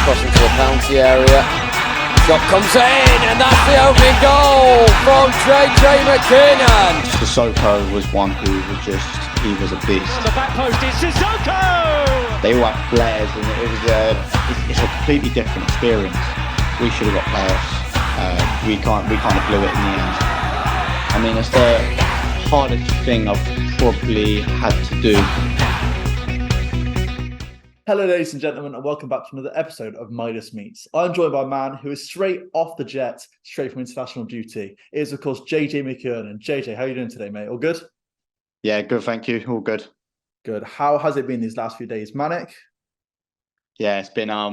cross into the penalty area. Shot comes in, and that's the opening goal from JJ McKiernan. Sissoko was one who was he was a beast. On the back post is Sissoko! They all have flares, and it's a completely different experience. We should have got playoffs. We kind of blew it in the end. I mean, it's the hardest thing I've probably had to do. Hello, ladies and gentlemen, and welcome back to another episode of Midas Meets. I'm joined by a man who is straight off the jet, straight from international duty. It is, of course, JJ McKiernan. JJ, how are you doing today, mate? All good? Yeah, good, thank you. All good. Good. How has it been these last few days? Manic? Yeah, it's been a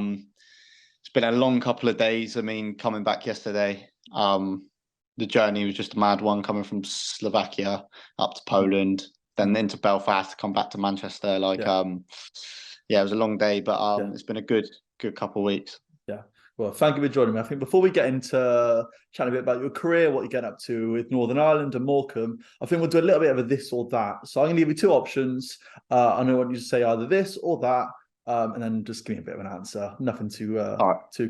long couple of days. I mean, coming back yesterday, the journey was just a mad one, coming from Slovakia up to Poland, then into Belfast, come back to Manchester. Yeah, it was a long day, but It's been a good couple of weeks. Yeah. Well, thank you for joining me. I think before we get into chatting a bit about your career, what you get up to with Northern Ireland and Morecambe, I think we'll do a little bit of a this or that. So I'm going to give you two options. I want you to say either this or that, and then just give me a bit of an answer. Nothing too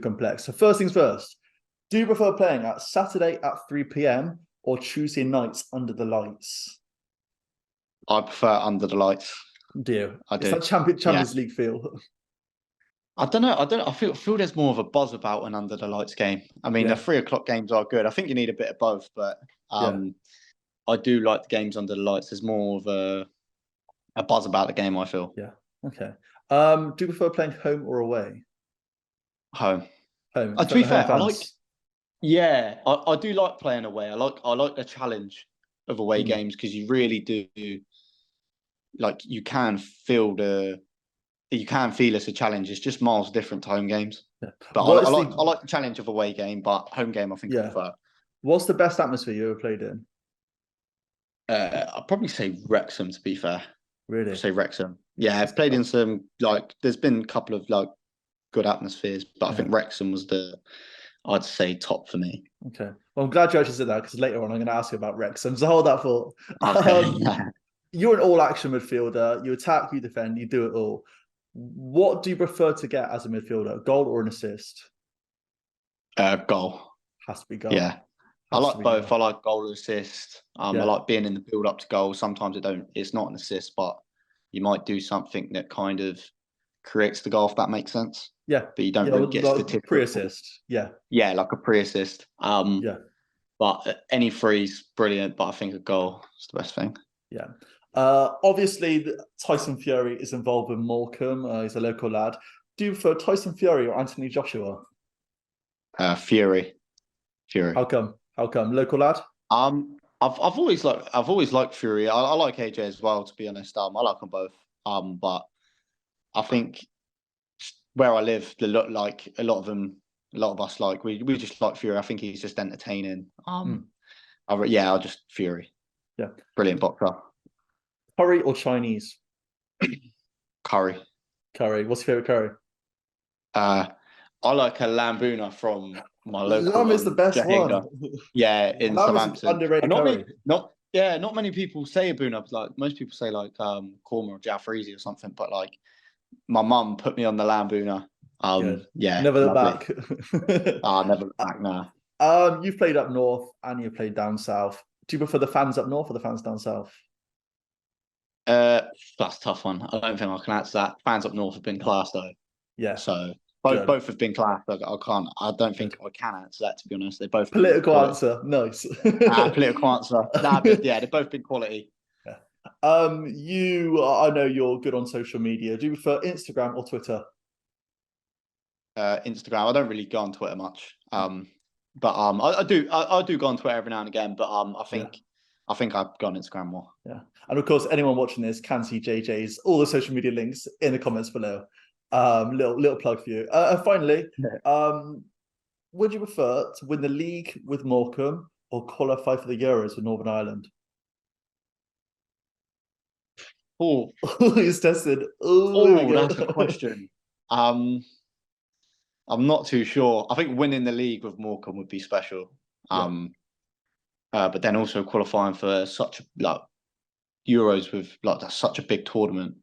complex. So first things first, do you prefer playing at Saturday at 3 p.m. or Tuesday nights under the lights? I prefer under the lights. Do you? I do. It's that Champions League feel. I don't know. I feel there's more of a buzz about an under the lights game. I mean, the 3 o'clock games are good. I think you need a bit of both, but I do like the games under the lights. There's more of a buzz about the game, I feel. Yeah. Okay. Do you prefer playing home or away? Home. Home. To be fair, I do like playing away. I like the challenge of away games because you really do. Like you can feel it's a challenge. It's just miles different to home games. Yeah. But I like the challenge of away game, but home game I think I prefer. What's the best atmosphere you ever played in? I'd probably say Wrexham, to be fair. Really? I'd say Wrexham. Yeah, I've played in some there's been a couple of good atmospheres, but I think Wrexham was I'd say top for me. Okay. Well, I'm glad you actually said that because later on I'm going to ask you about Wrexham. So hold that thought. Okay. You're an all-action midfielder. You attack, you defend, you do it all. What do you prefer to get as a midfielder, goal or an assist? Goal. Has to be goal. Yeah. I like both. I like goal and assist. I like being in the build-up to goal. Sometimes it's not an assist, but you might do something that kind of creates the goal, if that makes sense. Yeah. But you don't really get statistical. Pre-assist. Yeah. Yeah, like a pre-assist. But any free's brilliant, but I think a goal is the best thing. Yeah. Obviously, Tyson Fury is involved with Morecambe. He's a local lad. Do you prefer Tyson Fury or Anthony Joshua? Fury. How come? Local lad? I've always liked Fury. I like AJ as well, to be honest. I like them both. But I think where I live, a lot of us we just like Fury. I think he's just entertaining. I'll just Fury. Yeah. Brilliant boxer. Curry or Chinese? Curry. What's your favourite curry? I like a lambuna from my local. Lamb is the best one. Yeah, in Southampton. Underrated curry. Not many people say abuna. Like most people say korma or jalfrezi or something. But my mum put me on the lambuna. Never look back. Never look back now. You've played up north and you've played down south. Do you prefer the fans up north or the fans down south? That's a tough one. I don't think I can answer that. Fans up north have been class though. Yeah. So both have been class. I don't think I can answer that, to be honest. They both political answer. Nice. Political answer. They've both been quality. Yeah. I know you're good on social media. Do you prefer Instagram or Twitter? Instagram. I don't really go on Twitter much. But I do go on Twitter every now and again. But I think I've go on Instagram more. Yeah, and of course, anyone watching this can see JJ's all the social media links in the comments below. Little plug for you. Finally, would you prefer to win the league with Morecambe or qualify for the Euros with Northern Ireland? Oh, he's tested. That's a question. I'm not too sure. I think winning the league with Morecambe would be special. But then also qualifying for such Euros with that's such a big tournament.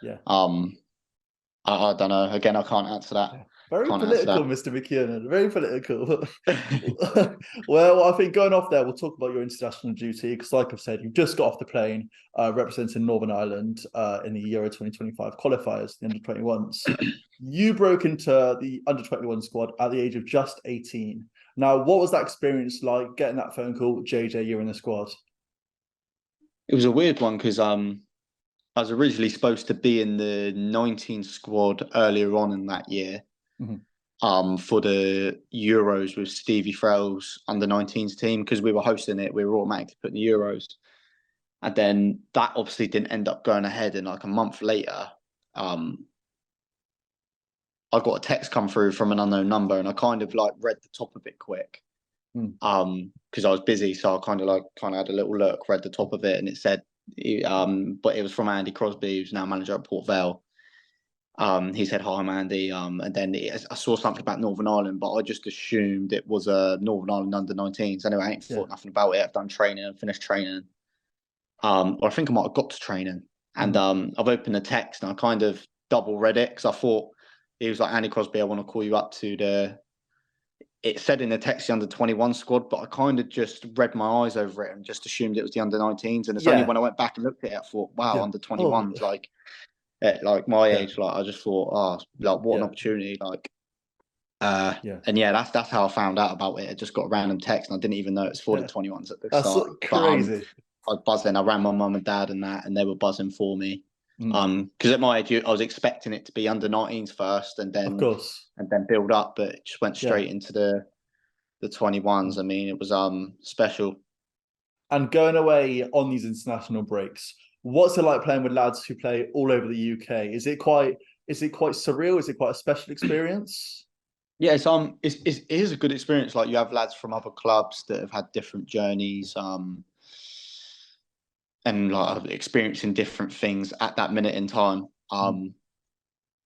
Yeah. I don't know. Again, I can't answer that. Very Can't answer political, that. Mr. McKiernan. Very political. Well, I think going off there, we'll talk about your international duty because, like I've said, you've just got off the plane representing Northern Ireland in the Euro 2025 qualifiers, the under-21s. You broke into the under-21 squad at the age of just 18. Now, what was that experience like, getting that phone call, JJ, you're in the squad? It was a weird one because I was originally supposed to be in the 19 squad earlier on in that year. For the Euros with Stevie Frell's under-19s team, because we were hosting it, we were automatically put in the Euros. And then that obviously didn't end up going ahead. And like a month later, I got a text come through from an unknown number, and I kind of like read the top of it quick. Because I was busy, so I kind of had a little look, read the top of it, and it said, but it was from Andy Crosby, who's now manager at Port Vale. He said, "Hi, I'm Andy." And then I saw something about Northern Ireland, but I just assumed it was a Northern Ireland under-19s. Anyway, I ain't thought nothing about it. I've done training, I've finished training. Or I think I might have got to training, and I've opened the text and I kind of double read it because I thought he was like, "Andy Crosby, I want to call you up to the." It said in the text the under-21 squad, but I kind of just read my eyes over it and just assumed it was the under-19s. And it's only when I went back and looked at it, I thought, "Wow, under-21s!" Like at like my age, like I just thought, "Oh, like what an opportunity!" Like, and that's how I found out about it. I just got a random text, and I didn't even know it was for the 21s at the start. Crazy. But, I was buzzing. I rang my mum and dad and that, and they were buzzing for me. Because at my age, I was expecting it to be under-19s first, and then build up, but it just went straight into the 21s. I mean, it was special. And going away on these international breaks, what's it like playing with lads who play all over the UK? Is it quite surreal? Is it quite a special experience? Yeah, it is a good experience. Like, you have lads from other clubs that have had different journeys, and like experiencing different things at that minute in time.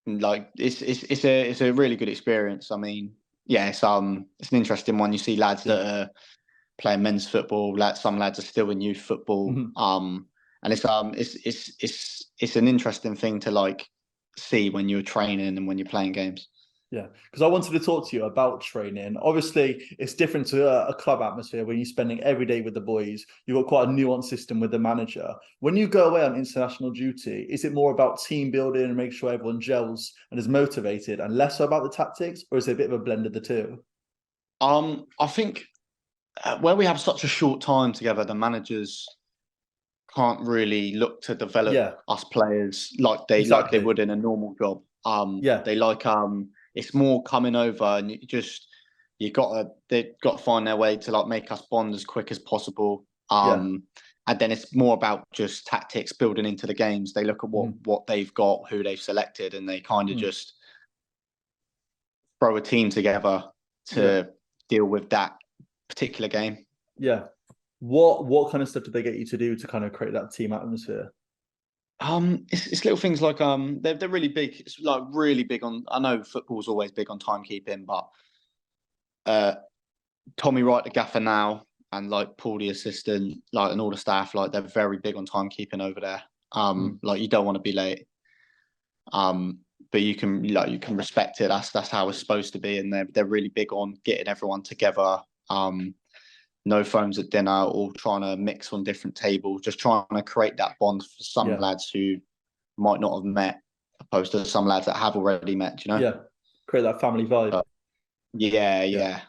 Like it's a really good experience. I mean, yeah, it's an interesting one. You see lads that are playing men's football. Some lads are still in youth football. And it's an interesting thing to like see when you're training and when you're playing games. Yeah, because I wanted to talk to you about training. Obviously, it's different to a club atmosphere when you're spending every day with the boys. You've got quite a nuanced system with the manager. When you go away on international duty, is it more about team building and making sure everyone gels and is motivated, and less so about the tactics, or is it a bit of a blend of the two? I think where we have such a short time together, the managers can't really look to develop us players like they would in a normal job. They like it's more coming over, and they've got to find their way to like make us bond as quick as possible. And then it's more about just tactics building into the games. They look at what they've got, who they've selected, and they kind of just throw a team together to deal with that particular game. Yeah. What kind of stuff did they get you to do to kind of create that team atmosphere? It's little things like they're really big. It's like really big on. I know football's always big on timekeeping, but Tommy Wright, the gaffer now, and like Paul, the assistant, like, and all the staff, like they're very big on timekeeping over there. Like you don't want to be late. But you can respect it. That's how it's supposed to be, and they're really big on getting everyone together. No phones at dinner, or trying to mix on different tables, just trying to create that bond for some lads who might not have met, opposed to some lads that have already met, you know? Yeah, create that family vibe. Yeah.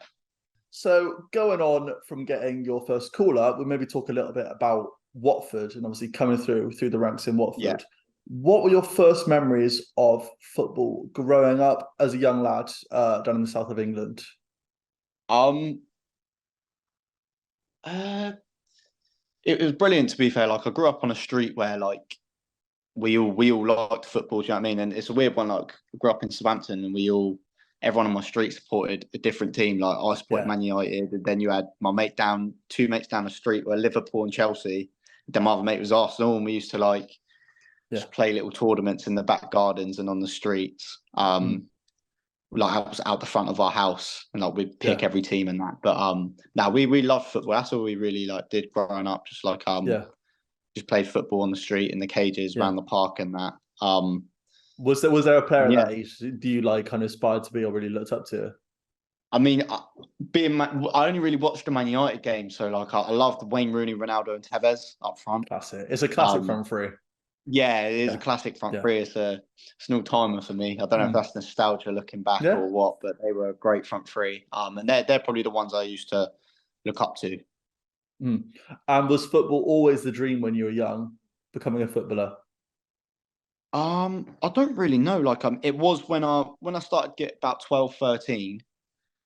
So going on from getting your first call up, we'll maybe talk a little bit about Watford and obviously coming through the ranks in Watford. Yeah. What were your first memories of football growing up as a young lad down in the south of England? It was brilliant, to be fair. Like, I grew up on a street where like we all liked football. Do you know what I mean? And it's a weird one. Like, I grew up in Southampton, and everyone on my street supported a different team. Like, I supported Man United, and then you had two mates down the street were Liverpool and Chelsea. Then my other mate was Arsenal, and we used to just play little tournaments in the back gardens and on the streets. Like, I was out the front of our house, and like we'd pick every team and that. But we loved football. That's all we really did growing up. Just just played football on the street in the cages around the park and that. Was there a player at Yeah. that age do you like kind of aspired to be or really looked up to? I mean, I only really watched the Man United game, so like I loved Wayne Rooney, Ronaldo, and Tevez up front. Classic. It's a classic front three. Yeah, it is Yeah. a classic front Yeah. three. It's an all-timer for me. I don't know if that's nostalgia looking back Yeah. or what, but they were a great front three. And they're probably the ones I used to look up to. And was football always the dream when you were young, becoming a footballer? I don't really know. Like it was when I started to get about 12, 13.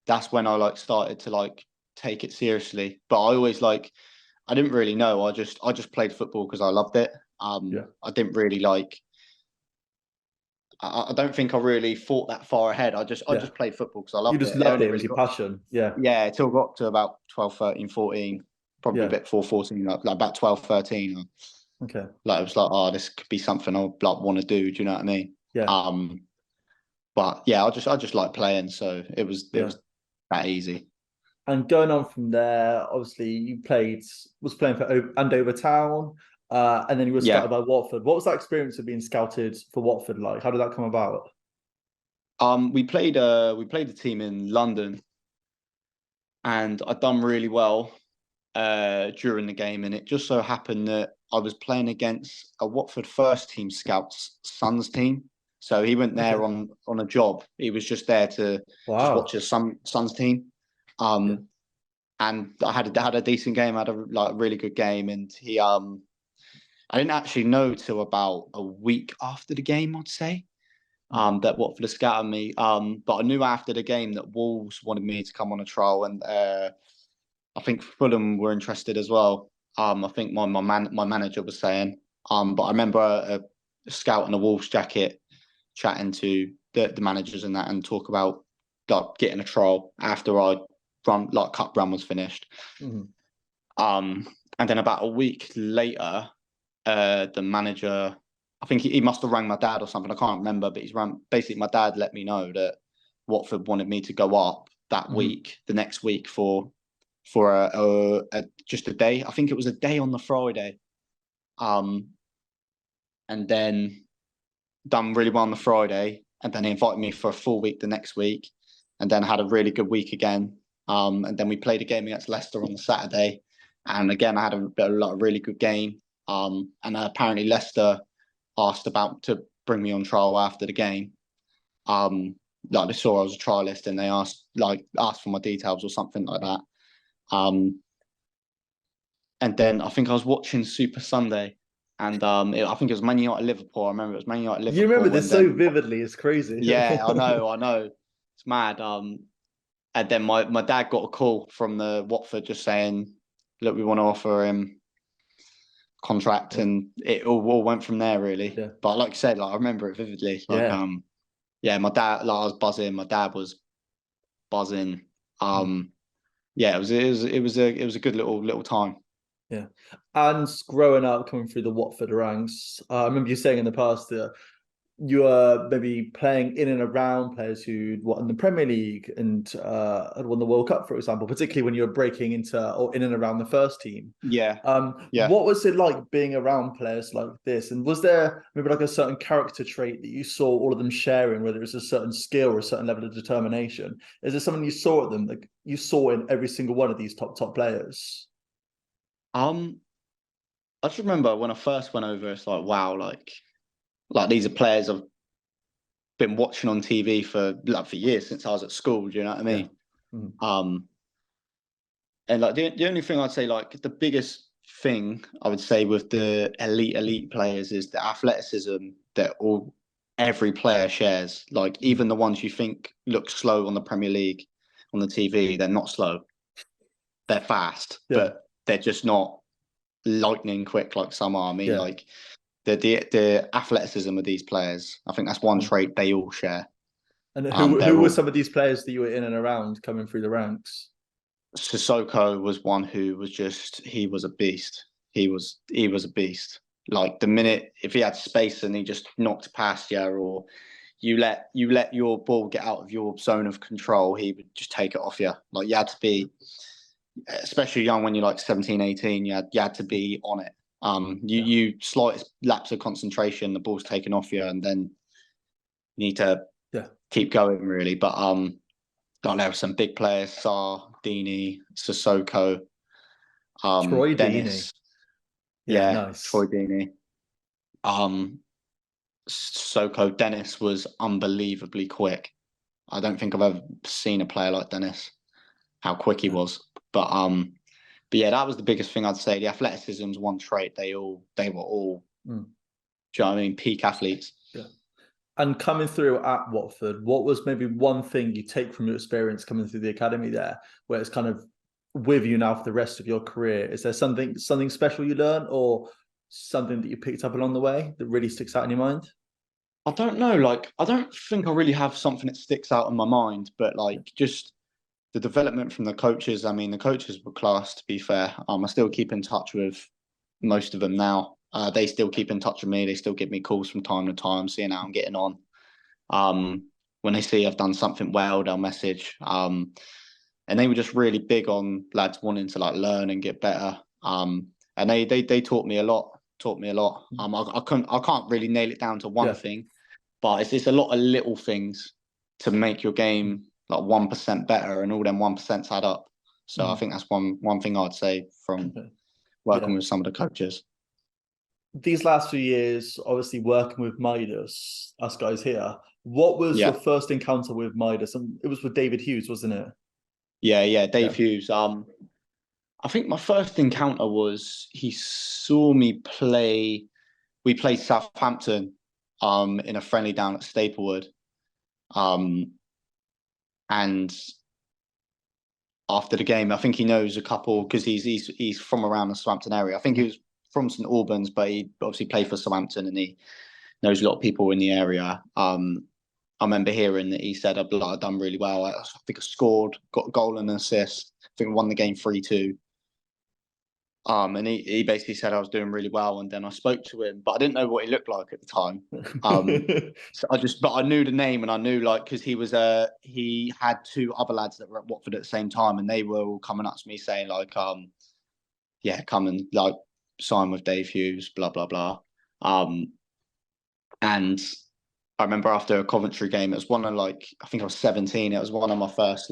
That's when I like started to like take it seriously. But I always I didn't really know. I just played football because I loved it. I didn't really I don't think I really thought that far ahead. I just played football because I You loved just it. loved it. It was your passion. Yeah. Yeah, until I got to about 12, 13, 14, probably a bit before 14, like about 12, 13. Okay. Like it was like, oh, this could be something I want to do. Do you know what I mean? Yeah. But yeah, I just like playing, so it was that easy. And going on from there, obviously you was playing for Andover Town, and then you were Yeah. scouted by Watford. What was that experience of being scouted for Watford like? How did that come about? We played a team in London, and I'd done really well during the game, and it just so happened that I was playing against a Watford first team scout's son's team. So he went there on a job. He was just there to just watch his son's team. And I had a decent game. I had a really good game, and he I didn't actually know till about a week after the game, I'd say, that Watford had scouted me. But I knew after the game that Wolves wanted me to come on a trial, and I think Fulham were interested as well. I think my manager was saying. But I remember a scout in a Wolves jacket chatting to the managers and that, and talk about like getting a trial after I cup run was finished. And then about a week later, the manager, I think he must have rang my dad or something. I can't remember, but basically my dad let me know that Watford wanted me to go up that week, the next week for just a day. I think it was a day on the Friday. And then done really well on the Friday, and then he invited me for a full week the next week, and then had a really good week again. And then we played a game against Leicester on the Saturday, and again I had a really good game. And apparently Leicester asked about to bring me on trial after the game. They saw I was a trialist, and they asked for my details or something like that. And then I think I was watching Super Sunday. And I think it was Man United Liverpool. I remember it was Man United Liverpool. You remember this so vividly. It's crazy. Yeah, I know. It's mad. And then my dad got a call from the Watford just saying, look, we want to offer him contract, and it all went from there really. Yeah. But like I said, I remember it vividly. My dad, I was buzzing. My dad was buzzing. Yeah, it was a good little time. Yeah. And growing up, coming through the Watford ranks, I remember you saying in the past that you were maybe playing in and around players who'd won the Premier League and had won the World Cup, for example, particularly when you were breaking into or in and around the first team. Yeah. What was it like being around players like this? And was there maybe like a certain character trait that you saw all of them sharing, whether it's a certain skill or a certain level of determination? Is there something you saw at them that you saw in every single one of these top players? I just remember when I first went over, it's like, wow, like these are players I've been watching on TV for years since I was at school. Do you know what I mean? Yeah. And the only thing I'd say, the biggest thing I would say with the elite players is the athleticism that every player shares. Even the ones you think look slow on the Premier League on the TV, they're not slow. They're fast, but they're just not lightning quick like some are. I mean, the athleticism of these players, I think that's one trait they all share. And who were some of these players that you were in and around coming through the ranks? Sissoko was one who was he was a beast. He was a beast. The minute, if he had space and he just knocked past you, or you let your ball get out of your zone of control, he would just take it off you. You had to be, especially young when you're 17, 18, you had to be on it. You slightest lapse of concentration, the ball's taken off you, and then you need to keep going really. But there were some big players: Sarr, Deeney, Sissoko, Troy Dennis. Deeney. Yeah, nice. Troy Deeney. Sissoko. Dennis was unbelievably quick. I don't think I've ever seen a player like Dennis. How quick he was. But yeah, that was the biggest thing I'd say. The athleticism's one trait. They were all. Do you know what I mean? Peak athletes. Yeah. And coming through at Watford, what was maybe one thing you take from your experience coming through the academy there, where it's kind of with you now for the rest of your career? Is there something special you learned, or something that you picked up along the way that really sticks out in your mind? I don't know. Like, I don't think I really have something that sticks out in my mind, but like just the development from the coaches. I mean, the coaches were class, to be fair. I still keep in touch with most of them now. They still keep in touch with me. They still give me calls from time to time, seeing how I'm getting on. When they see I've done something well, they'll message. And they were just really big on lads wanting to like learn and get better. And they taught me a lot. I can't really nail it down to one thing, but it's a lot of little things to make your game like 1% better, and all them 1% add up. So I think that's one thing I'd say from working with some of the coaches. These last few years, obviously working with Midas, us guys here, what was your first encounter with Midas? And it was with David Hughes, wasn't it? Yeah, Dave Hughes. I think my first encounter was he saw me play. We played Southampton in a friendly down at Staplewood. And after the game, I think he knows a couple because he's from around the Southampton area. I think he was from St Albans, but he obviously played for Southampton and he knows a lot of people in the area. I remember hearing that he said I'd done really well. I think I scored, got a goal and an assist. I think I won the game 3-2. And he basically said I was doing really well. And then I spoke to him, but I didn't know what he looked like at the time. But I knew the name, and I knew because he had two other lads that were at Watford at the same time, and they were all coming up to me saying come and like sign with Dave Hughes, blah blah blah. And I remember after a Coventry game, it was one of I think I was 17. It was one of my first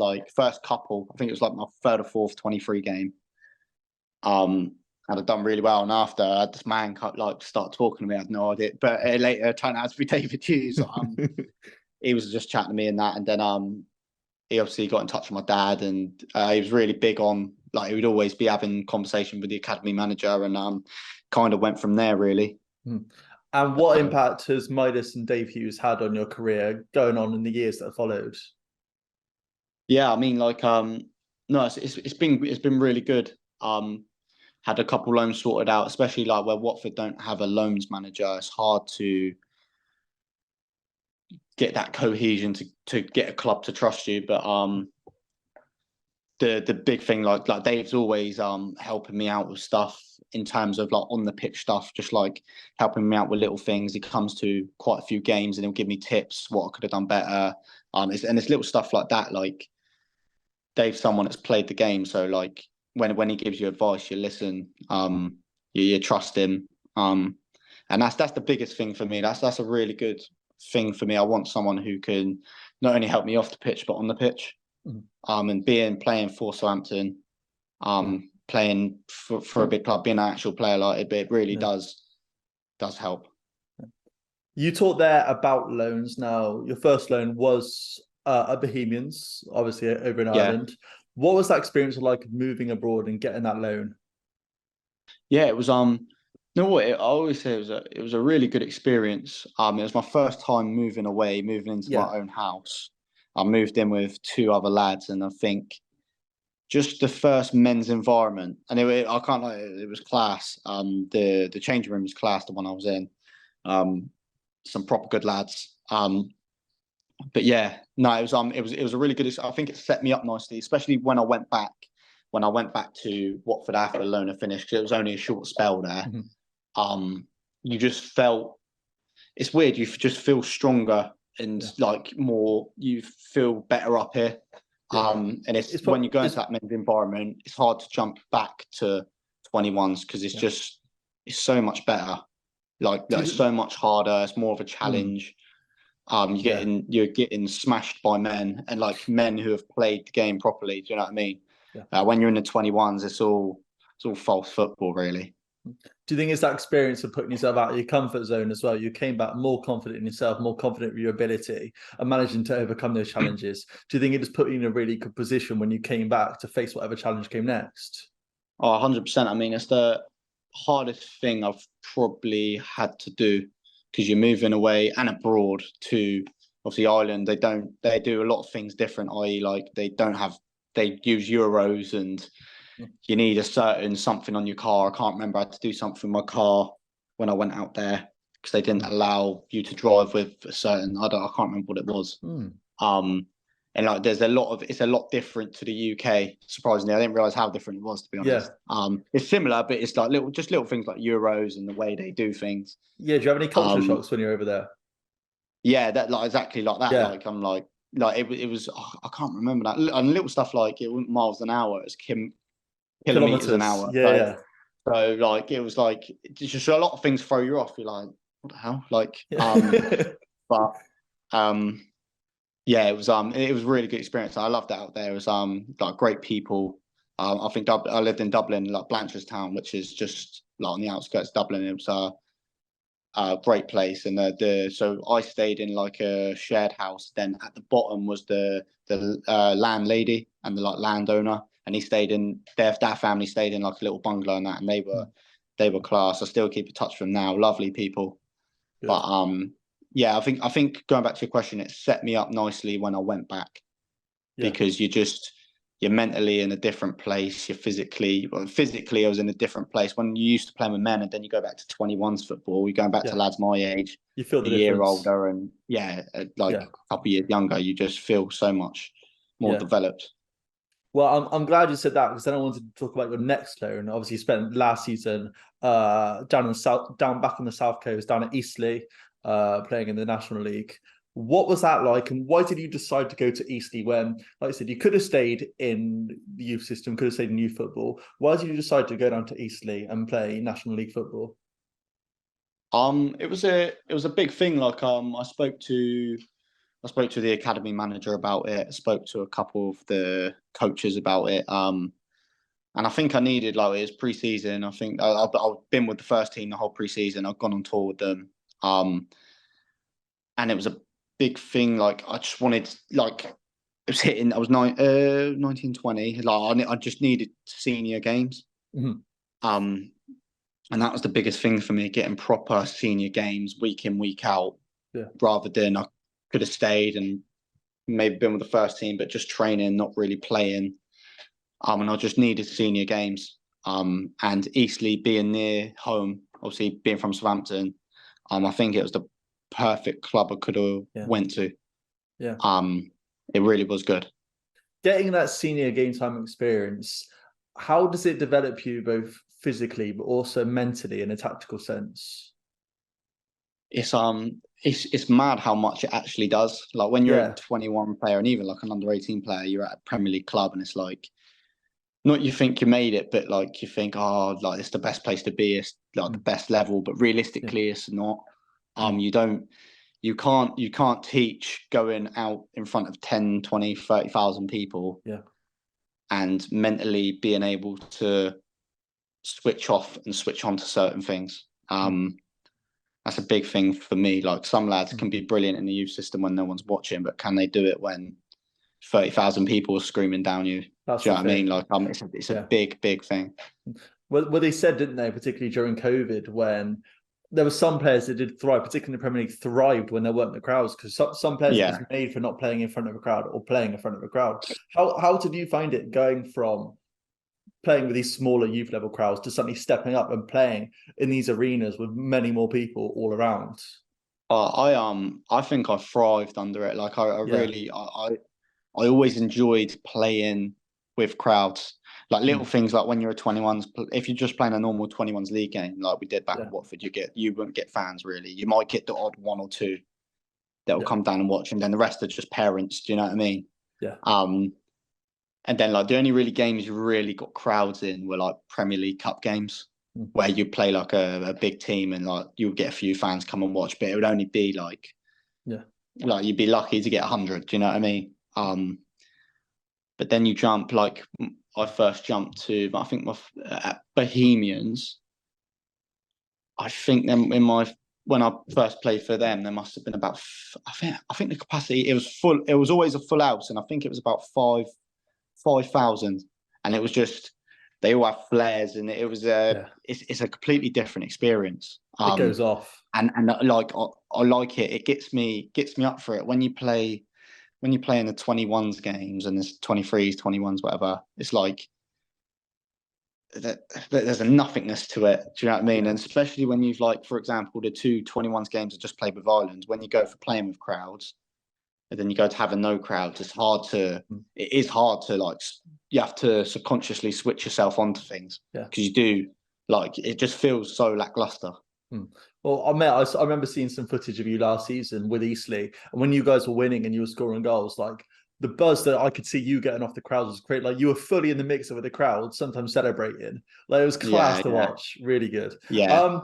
couple. I think it was my third or fourth 23 game. And I'd done really well. And after I had this man start talking to me, I had no idea. But later it turned out to be David Hughes. He was just chatting to me and that. And then he obviously got in touch with my dad, and he was really big on he would always be having conversation with the academy manager, and kind of went from there really. And what impact has Midas and Dave Hughes had on your career going on in the years that followed? Yeah, I mean, no, it's been really good. Had a couple loans sorted out, especially where Watford don't have a loans manager. It's hard to get that cohesion to get a club to trust you. But the big thing, Dave's always helping me out with stuff in terms of on the pitch stuff, just helping me out with little things. He comes to quite a few games and he'll give me tips what I could have done better. And it's little stuff like that. Dave's someone that's played the game, so when he gives you advice, you listen. You trust him. And that's the biggest thing for me. That's a really good thing for me. I want someone who can not only help me off the pitch but on the pitch. And playing for Southampton, playing for a big club, being an actual player it really does help. You talked there about loans. Now, your first loan was at Bohemians, obviously over in Ireland. What was that experience like moving abroad and getting that loan? Yeah, it was you know what, I always say it was a really good experience. It was my first time moving into my own house. I moved in with two other lads, and I think just the first men's environment, and it was class. The changing room was class, the one I was in. Some proper good lads. But yeah, no, it was a really good. I think it set me up nicely, especially when I went back to Watford after the loan had finished. It was only a short spell there. You just felt, it's weird. You just feel stronger and more. You feel better up here. And it's when you go into that men's environment, it's hard to jump back to 21s because it's so much better. It's so much harder. It's more of a challenge. You're getting smashed by men, and like men who have played the game properly. Do you know what I mean? Yeah. When you're in the 21s, it's all false football, really. Do you think it's that experience of putting yourself out of your comfort zone as well? You came back more confident in yourself, more confident with your ability, and managing to overcome those challenges. Do you think it just put you in a really good position when you came back to face whatever challenge came next? Oh, 100%. I mean, it's the hardest thing I've probably had to do, because you're moving away and abroad to obviously Ireland. They do a lot of things different, i.e. like they use euros, and you need a certain something on your car. I can't remember. I had to do something with my car when I went out there, because they didn't allow you to drive with a certain, I can't remember what it was. And like it's a lot different to the UK. Surprisingly, I didn't realise how different it was, to be honest. It's similar, but it's like little things like euros and the way they do things. Yeah, do you have any culture shocks when you're over there? Yeah, that like exactly like that. Yeah. Like I'm like it was. I can't remember that. And little stuff like it wasn't miles an hour. It's kilometers an hour. Yeah. So like it was like it's just a lot of things throw you off. You're like, what the hell? Like but yeah, it was a really good experience. I loved it out there. It was like great people. I think I lived in Dublin, like Blanchardstown, which is just like on the outskirts of Dublin. It was a great place, and so I stayed in like a shared house. Then at the bottom was the landlady and the like landowner, and he stayed in their family stayed in like a little bungalow and that, and they were class. I still keep in touch with them now. Lovely people. Good. But yeah, I think going back to your question, it set me up nicely when I went back, because you're mentally in a different place. You're physically I was in a different place. When you used to play with men and then you go back to 21s football, you're going back to lads my age, you feel the a year difference. older, and a couple of years younger. You just feel so much more developed. Well, I'm glad you said that, because then I wanted to talk about your next loan. Obviously, you spent last season down back on the south coast, down at Eastleigh, playing in the National League. What was that like, and why did you decide to go to Eastleigh when, like I said, you could have stayed in the youth system, could have stayed in youth football? Why did you decide to go down to Eastleigh and play National League football? It was a big thing. Like I spoke to the academy manager about it. I spoke to a couple of the coaches about it. And I think I needed, like, it was pre-season. I think I've been with the first team the whole pre-season. I've gone on tour with them. And it was a big thing. Like, I just wanted, like, it was hitting, I was 19, 20. Like, I just needed senior games. And that was the biggest thing for me, getting proper senior games week in, week out, rather than I could have stayed and maybe been with the first team, but just training, not really playing. And I just needed senior games. And Eastleigh being near home, obviously being from Southampton, I think it was the perfect club I could have went to. Yeah. It really was good. Getting that senior game time experience, how does it develop you both physically but also mentally in a tactical sense? It's mad how much it actually does. Like when you're a 21 player and even like an under 18 player, you're at a Premier League club, and it's like, not you think you made it, but like you think, oh, like it's the best place to be, it's like the best level, but realistically it's not. You can't teach going out in front of 10, 20, 30,000 people and mentally being able to switch off and switch on to certain things. That's a big thing for me. Like, some lads can be brilliant in the youth system when no one's watching, but can they do it when 30,000 people are screaming down you? Do you know what I mean? Like, it's a big thing. Well, they said, didn't they, particularly during COVID, when there were some players that did thrive, particularly in the Premier League, thrived when there weren't the crowds, because some players are just made for not playing in front of a crowd or playing in front of a crowd. How did you find it going from playing with these smaller youth level crowds to suddenly stepping up and playing in these arenas with many more people all around? I think I thrived under it. Like I always enjoyed playing with crowds. Like little things, like when you're a 21s, if you're just playing a normal 21s league game, like we did back at Watford, you wouldn't get fans really. You might get the odd one or two that will come down and watch, and then the rest are just parents. Do you know what I mean? Yeah. And then like the only really games you really got crowds in were like Premier League Cup games, where you play like a big team and like you'll get a few fans come and watch, but it would only be like like you'd be lucky to get 100. Do you know what I mean? But then you jump like I first jumped to, I think Bohemians. I think them when I first played for them, there must have been about I think the capacity, it was full. It was always a full house, and I think it was about 5,000, and it was just they all have flares, and it was it's a completely different experience. It goes off, and like I like it. It gets me up for it when you play in the 21s games and there's 23s, 21s, whatever. It's like there's a nothingness to it. Do you know what I mean? And especially when you've, like, for example, the 21s games I just played with Ireland, when you go for playing with crowds and then you go to having no crowds, it is hard to like, you have to subconsciously switch yourself onto things because you do, like, it just feels so lackluster. Well, I remember seeing some footage of you last season with Eastleigh, and when you guys were winning and you were scoring goals, like, the buzz that I could see you getting off the crowd was great. Like, you were fully in the mix with the crowd, sometimes celebrating. Like, it was class to watch. Really good. Yeah.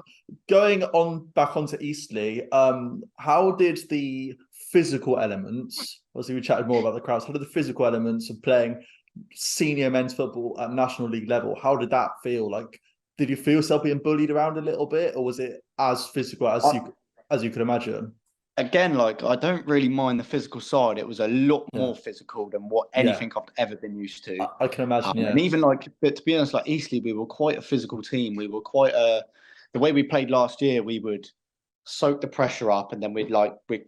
Going on back onto Eastleigh, how did the physical elements, obviously we chatted more about the crowds, how did the physical elements of playing senior men's football at National League level, how did that feel? Like, did you feel yourself being bullied around a little bit, or was it as physical as you could imagine? Again, like, I don't really mind the physical side. It was a lot more physical than what anything I've ever been used to. I can imagine, And even, like, but to be honest, like, Eastleigh, we were quite a physical team. We were quite the way we played last year, we would soak the pressure up and then we'd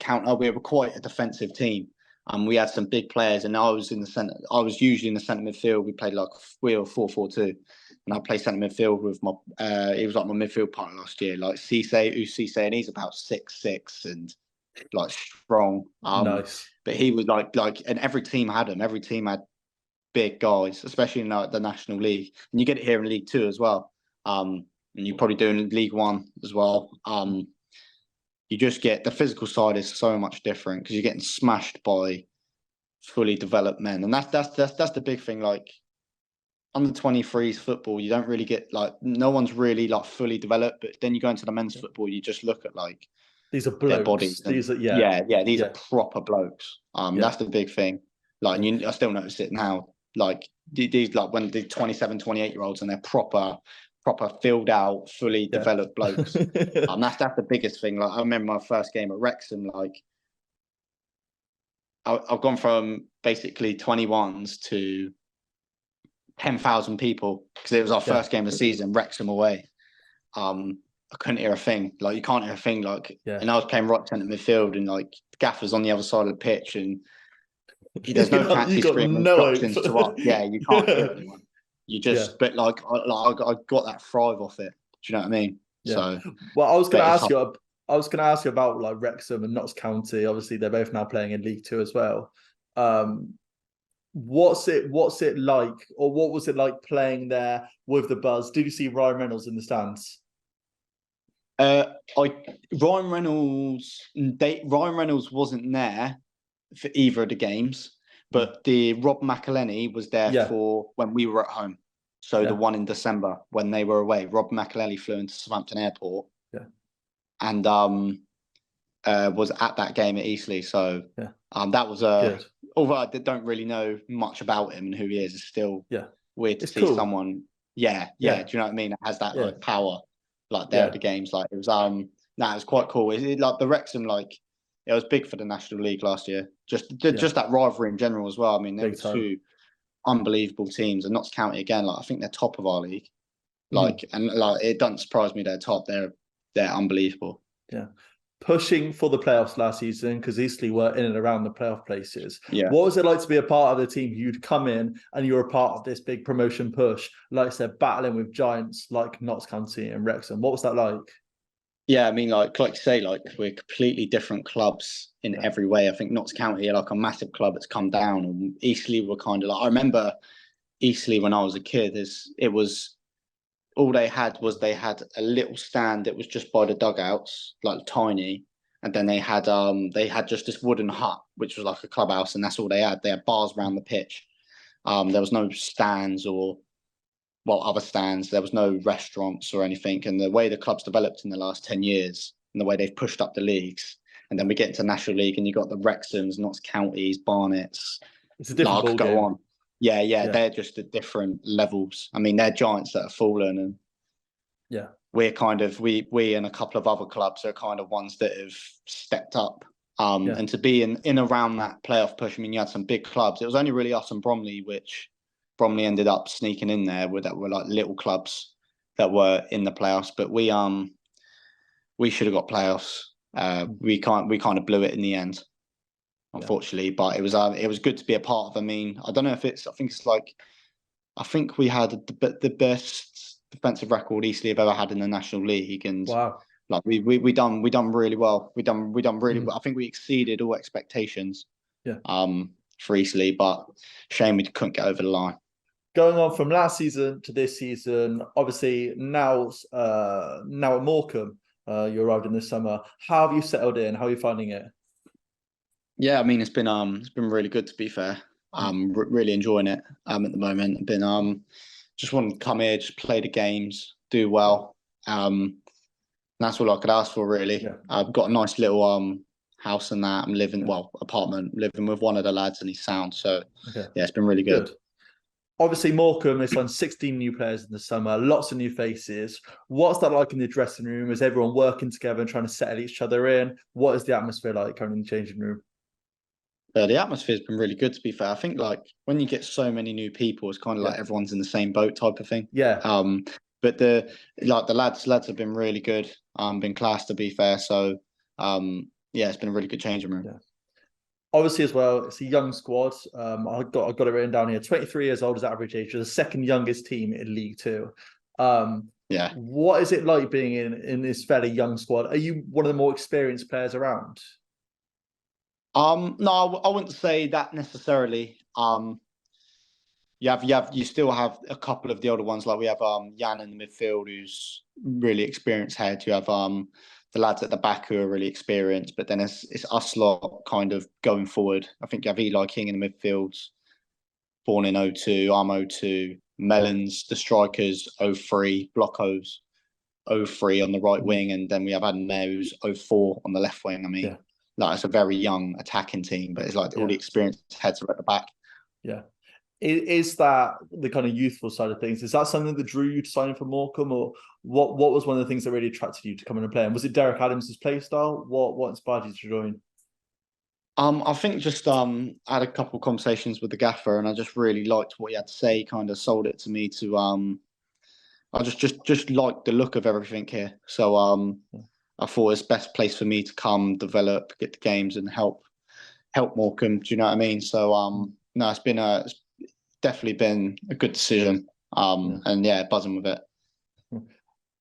counter. We were quite a defensive team. We had some big players, and I was in the centre. I was usually in the centre midfield. We played like 4-4-2, and I played centre midfield with my. He was like my midfield partner last year, like Cisse, and he's about 6'6" and like strong. Nice. But he was like, and every team had him. Every team had big guys, especially in the National League, and you get it here in League Two as well. And you probably do in League One as well. You just get the physical side is so much different because you're getting smashed by fully developed men, and that's the big thing. Like, under 23s football, you don't really get, like, no one's really like fully developed. But then you go into the men's football, you just look at, like, these are blokes. Their bodies. These are these are proper blokes. That's the big thing. Like, and I still notice it now. Like, these, like, when the 27, 28-year-olds and they're proper filled out, fully developed blokes. That's the biggest thing. Like, I remember my first game at Wrexham. Like, I've gone from basically 21s to 10,000 people because it was our first game of the season, Wrexham away. I couldn't hear a thing. Like, you can't hear a thing. Like, and I was playing right centre midfield, and like the gaffer's on the other side of the pitch, and there's no chance he's screaming instructions to us. Yeah, you can't hear anyone. You just, but like I got that thrive off it. Do you know what I mean? Yeah. So, well, I was going to ask you. I was going to ask you about, like, Wrexham and Notts County. Obviously, they're both now playing in League Two as well. What's it like, or what was it like playing there with the buzz? Did you see Ryan Reynolds in the stands? Ryan Reynolds wasn't there for either of the games, but the Rob McElhenney was there for when we were at home. So the one in December when they were away, Rob McElhenney flew into Southampton Airport, and was at that game at Eastleigh. So that was good. Although I don't really know much about him and who he is, it's still weird to see someone. Do you know what I mean? It has that like power. Like, there at the games, like, it was it was quite cool. Like the Wrexham, like, it was big for the National League last year. Just that rivalry in general as well. I mean, there were two unbelievable teams, and Notts County again. Like, I think they're top of our league. Like, and like, it doesn't surprise me they're top. They're unbelievable. Yeah. Pushing for the playoffs last season, because Eastleigh were in and around the playoff places. Yeah. What was it like to be a part of the team? You'd come in and you were a part of this big promotion push, like I said, battling with giants like Notts County and Wrexham. What was that like? Yeah, I mean, like you say, like, we're completely different clubs in every way. I think Notts County are like a massive club that's come down, and Eastleigh were kind of like, I remember Eastleigh when I was a kid. It was all they had a little stand that was just by the dugouts, like tiny, and then they had just this wooden hut which was like a clubhouse, and that's all they had. They had bars around the pitch. There was no stands or other stands. There was no restaurants or anything. And the way the club's developed in the last 10 years and the way they've pushed up the leagues, And then we get into National League, and you got the Wrexhams, Notts Counties, Barnets. It's a different ball go game. on. Yeah, they're just at different levels. I mean, they're giants that have fallen, and we're kind of we and a couple of other clubs are kind of ones that have stepped up. And to be in around that playoff push, I mean, you had some big clubs. It was only really us and Bromley, which Bromley ended up sneaking in there, that were like little clubs that were in the playoffs. But we should have got playoffs. We kind of blew it in the end, unfortunately. But it was good to be a part of. I mean, I don't know if it's. I think we had the best defensive record Eastleigh have ever had in the National League, and like we done really well. We done really well. I think we exceeded all expectations. For Eastleigh, but shame we couldn't get over the line. Going on from last season to this season, obviously now at Morecambe, you arrived in this summer. How have you settled in? How are you finding it? Yeah, I mean, it's been really good, to be fair. Really enjoying it at the moment. I've been just wanting to come here, just play the games, do well. That's all I could ask for, really. I've got a nice little house and that. I'm living apartment, living with one of the lads, and he's sound. So yeah, it's been really good. Obviously, Morecambe, they signed 16 new players in the summer, lots of new faces. What's that like in the dressing room? Is everyone working together and trying to settle each other in? What is the atmosphere like currently in the changing room? The atmosphere's been really good, to be fair. I think like when you get so many new people, it's kind of like everyone's in the same boat type of thing. But the lads have been really good. Been class, to be fair. So it's been a really good changing room. Obviously, as well, it's a young squad. I got it written down here. 23 years old is average age. You're the second youngest team in League Two. What is it like being in this fairly young squad? Are you one of the more experienced players around? No, I wouldn't say that necessarily. You still have a couple of the older ones. Like we have Jan in the midfield, who's really experienced head. You have the lads at the back who are really experienced, but then it's us lot kind of going forward. I think you have Eli King in the midfield, born in 02, I'm 02, Mellons, the strikers, 03, Blockos, 03 on the right wing, and then we have Adam Mayer, who's 04 on the left wing. I mean, like it's a very young attacking team, but it's like all the experienced heads are at the back. Is that the kind of youthful side of things? Is that something that drew you to signing for Morecambe, or what was one of the things that really attracted you to come in and play? And was it Derek Adams' play style? What inspired you to join? I think just I had a couple of conversations with the gaffer, and I just really liked what he had to say. He kind of sold it to me to I just liked the look of everything here. So I thought it's best place for me to come, develop, get the games, and help Morecambe. Do you know what I mean? So no, it's definitely been a good decision. And buzzing with it.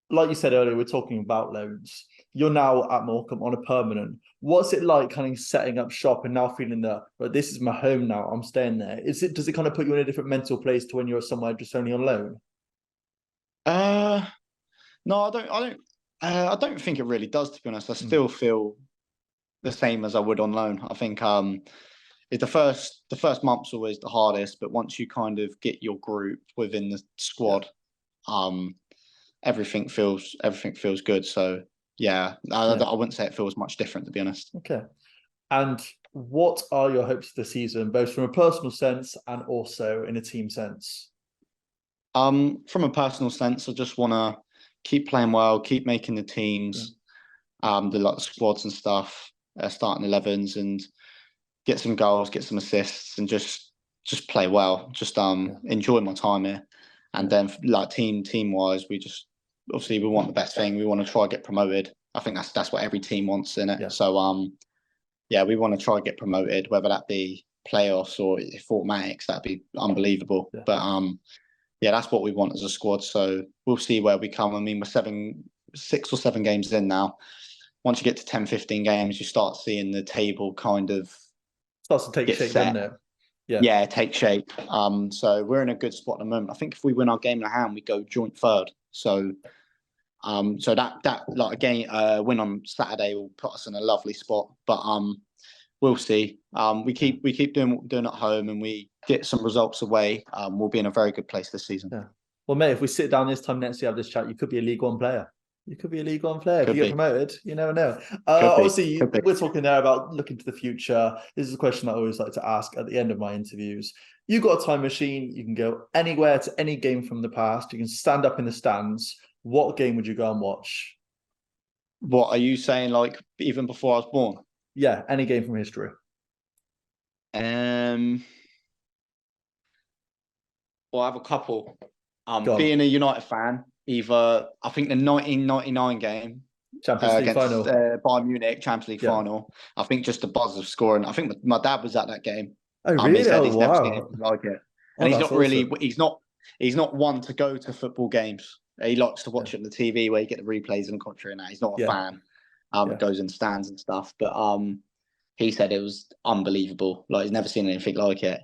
Like you said earlier, we're talking about loans. You're now at Morecambe on a permanent. What's it like kind of setting up shop and now feeling that, but this is my home now, I'm staying there? Does it kind of put you in a different mental place to when you're somewhere just only on loan? No, I don't think it really does, to be honest. I still feel the same as I would on loan. I think the first month's always the hardest, but once you kind of get your group within the squad, everything feels good. So I wouldn't say it feels much different, to be honest. Okay. And what are your hopes for the season, both from a personal sense and also in a team sense? From a personal sense, I just want to keep playing well, keep making the teams, the squads and stuff, starting 11s, and get some goals, get some assists, and just play well. Just enjoy my time here. And then like team wise, we want the best thing. We want to try to get promoted. I think that's what every team wants in it. So we want to try to get promoted, whether that be playoffs or if automatics, that'd be unbelievable. But that's what we want as a squad. So we'll see where we come. I mean, we're 6 or 7 games in now. Once you get to 10, 15 games, you start seeing the table kind of starts to take shape, doesn't it? Take shape. So we're in a good spot at the moment. I think if we win our game in hand, we go joint third. So that like again, win on Saturday will put us in a lovely spot. But we'll see. We keep doing what we're doing at home, and we get some results away. We'll be in a very good place this season. Well, mate, if we sit down this time next year, have this chat, you could be a League One player. You could be a League One player if Could you get be. promoted. You never know. Could be. Obviously, Could be. we're talking there about looking to the future. This is a question I always like to ask at the end of my interviews. You got a time machine. You can go anywhere to any game from the past. You can stand up in the stands. What game would you go and watch? What are you saying? Like even before I was born? Yeah, any game from history. Well, I have a couple. Go on. Being a United fan, either I think the 1999 game Champions League against final. Bayern Munich Champions League final. I think just the buzz of scoring. I think my dad was at that game. Oh, really? He said he's never seen wow. anything like it, Oh, and he's that's not really. awesome. He's not one to go to football games. He likes to watch it on the TV where you get the replays and commentary and that. He's not a fan. It goes in stands and stuff. But he said it was unbelievable. Like he's never seen anything like it.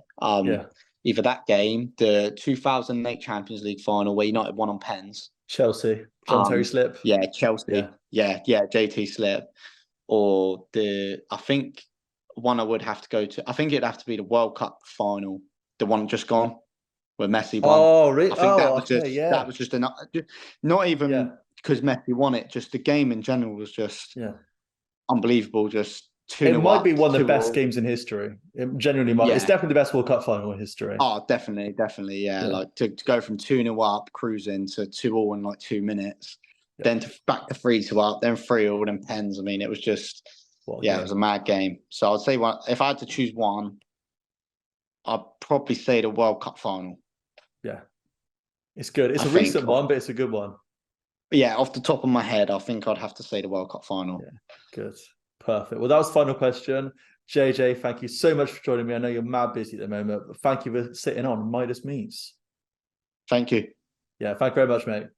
Either that game, the 2008 Champions League final where United won on pens. Chelsea. John Terry Slip. Yeah, Chelsea. Yeah, JT Slip. Or I think one I would have to go to. I think it'd have to be the World Cup final, the one just gone, where Messi won. Oh, really? I think that was just enough. Not even because Messi won it. Just the game in general was just unbelievable. Just 2-0 it might be one of the 2-0. best games in history. It genuinely might. It's definitely the best World Cup final in history. Oh, definitely. Yeah. Like to go from 2-0 up, cruising to 2-2 in like 2 minutes, then back to 3-2 up, then 3-3, then pens. I mean, it was just it was a mad game. So I'd say if I had to choose one, I'd probably say the World Cup final. Yeah, it's good. It's a recent one, but it's a good one. Yeah, off the top of my head, I think I'd have to say the World Cup final. Yeah, good. Perfect. Well, that was the final question. JJ, thank you so much for joining me. I know you're mad busy at the moment, but thank you for sitting on Midas Meets. Thank you. Yeah, thank you very much, mate.